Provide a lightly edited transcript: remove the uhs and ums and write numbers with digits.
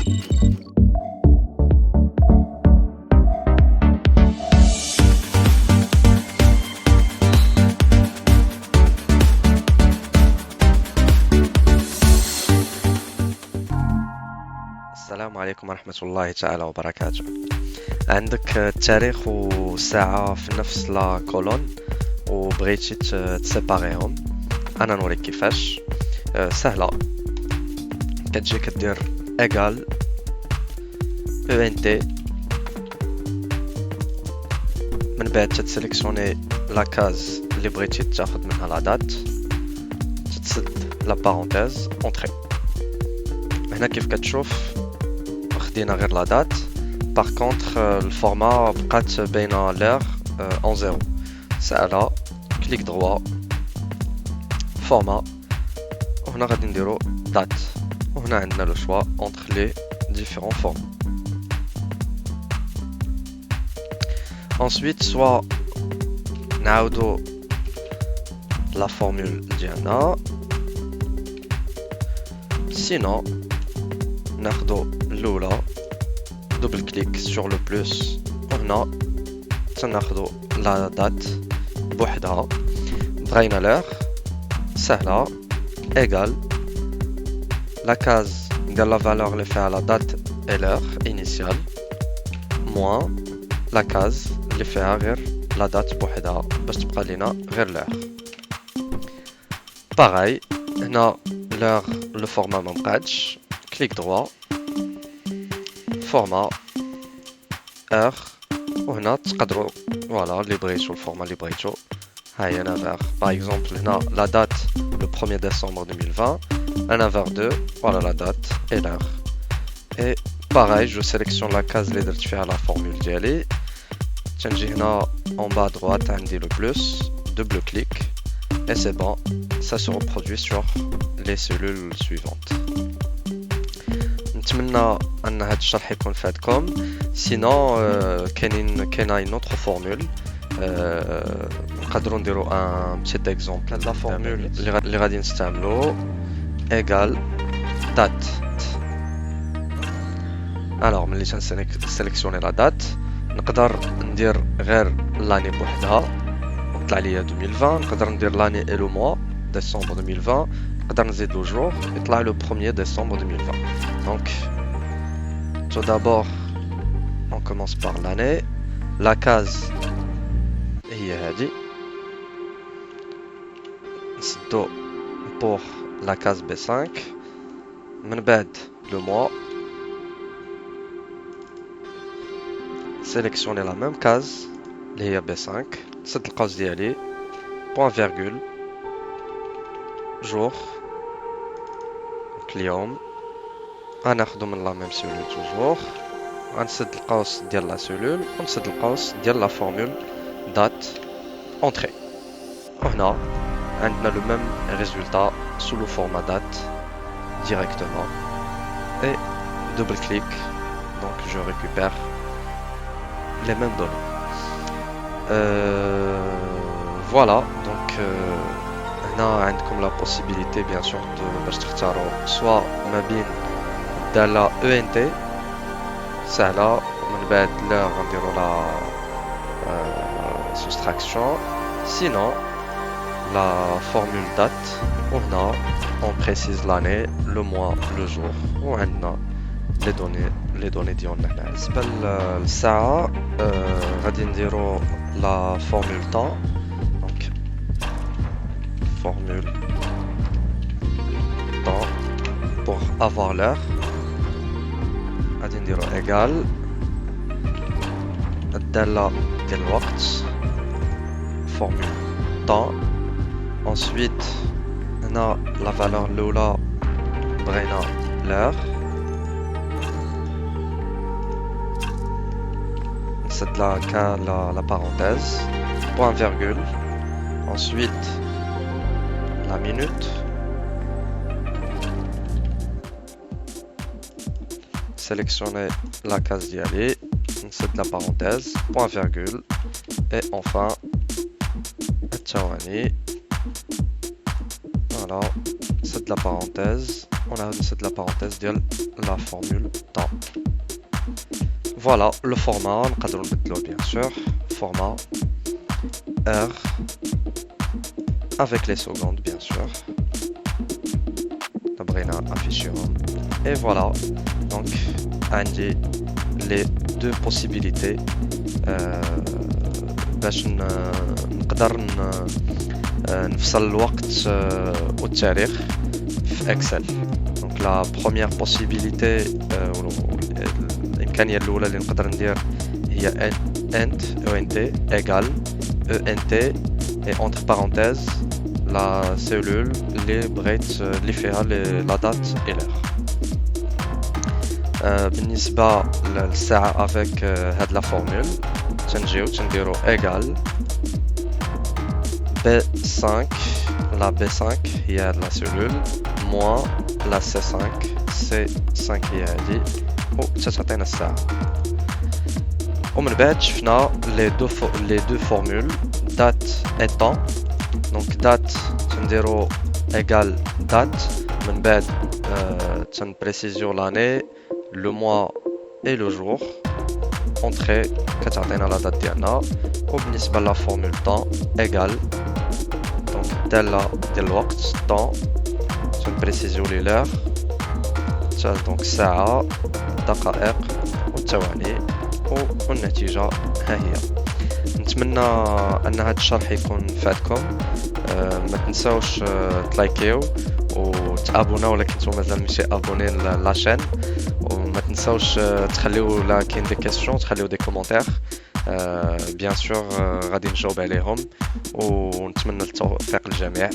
السلام عليكم ورحمة الله تعالى وبركاته. عندك التاريخ والساعة في نفس لا كولون وبغيتي تسيباريهم. انا نوريك كيفاش. سهلة. كتجي كدير ايغال او ان تي، من بعد تتسيليكسيوني لا كاز اللي بغيتي تاخد منها لا دات، تتسد لا بارونتيز اونتري. هنا كيف كتشوف خدينا غير لا دات، باغ كونطخ الفورما بقات باينه لير اون زيرو. سهله، كليك دروا فورما، وهنا غادي نديرو دات، وهنا عندنا لو شوا اونتر لي ديفيرون فورم. ensuite soit نعاودو لا فورمول ديالنا، سينو ناخدو الاولى دوبل كليك سور لو بلس، وهنا تناخدو لا دات بوحدها. بغينا لير، سهله، ايغال لا كاز ديال لا فالور اللي فيها لا دات اي لير انيسيال موان لا كاز اللي فيها غير لا دات بوحدها باش تبقى لينا غير لير. باغاي هنا لير لو فورما ما بقاتش، كليك دروا فورما اور، وهنا تقدروا فوالا اللي بغيتو الفورما اللي بغيتو. هاهي انا فيغ باغ اكزومبل هنا لا دات لو 1er ديسمبر 2020، انا فيغ 2 فوالا لا دات اي لير. اي باغاي جو سيليكسيون لا كاز اللي درت فيها لا فورمول ديالي، تنجي هنا en bas à droite عندي le plus, double clic et c'est bon, ça se reproduit sur les cellules suivantes. نتمنى ان هذا الشرح يكون فادكم. سينو كاينه une autre formule، نقدروا نديروا ان بتيت اكزومبل. هاد لا فورمول اللي غادي نستعملو ايغال دات. الوغ ملي تنسيليكسيوني لا دات نقدر ندير غير لاني بوحدها وطلع ليا 2020، نقدر ندير لاني اي لو موا ديسمبر 2020، نقدر نزيد لو جور يطلع لو 1er ديسمبر 2020. دونك tout d'abord on commence par l'année. la case هي هادي، نسدو pour la case B5، من بعد لو موا sélectionner la même case اللي هي B5، نسد القوس ديالي point virgule jour اليوم، غناخدو من لا ميم سيلول توجور، غنسد القوس ديال لا سيلول ونسد القوس ديال لا فورمول دات اونتري، وهنا عندنا لو ميم ريزولتا سو لو فورما دات directement et double clic, donc je récupère les mêmes données. Voilà, donc هنا عندكم la possibilité bien sûr de باش تختاروا soit ما بين دالة ENT سهلة، من بعد لا غنديروا لا soustraction، sinon la formule date، وهنا on précise l'année, le mois, le jour، وعندنا les données ديالنا هنا. بالنسبة للساعة غادي نديرو la formule temps، donc formule temps pour avoir l'heure، غادي نديرو égal الدالة ديال الوقت formule temps. ensuite هنا la valeur الأولى بغينا l'heure، نسد la parenthèse point virgule، ensuite la minute، sélectionner la case dialé, نسد la parenthèse point virgule et enfin الثواني. Voilà, c'est de la parenthèse on a cette la parenthèse de la formule temps. Voilà le format, on peut le bien sûr, format heure avec les secondes bien sûr. Afficher. Et voilà, donc عندي les deux possibilités باش نقدر نفصل الوقت والتاريخ في اكسل. دونك لا بروميير بوسيبيليتي الامكانيه الاولى اللي نقدر ندير هي int ent égale ent et entre parenthèses la cellule اللي بغيت اللي فيها la date et l'heure. بالنسبة للساعة avec هاد la formule تنجيو تنديرو égal B5 la B5 هي la cellule moins la C5 C5 هي هادي وتتعطينا الساعة. ومن بعد شفنا les deux formules date et temps. Donc date تنديرو égal date من بعد تنبريسيزيو l'année le mois et le jour entrée كتعطينا la date ديالنا. وبالنسبة لا formule temps égal donc دالة ديال الوقت temps تنبريسيزيو لي l'heure donc ساعة دقائق والثواني والنتيجة ها هي. نتمنى ان هذا الشرح يكون فاتكم. ما تنساوش تلايكيو وتابوناو ولا كنتو مازال ماشي ابوني لاشين. وما تنساوش تخليو لا كاين دي كيسيون تخليو دي كومونتير بيان سور غادي نجاوب عليهم ونتمنى التوفيق للجميع.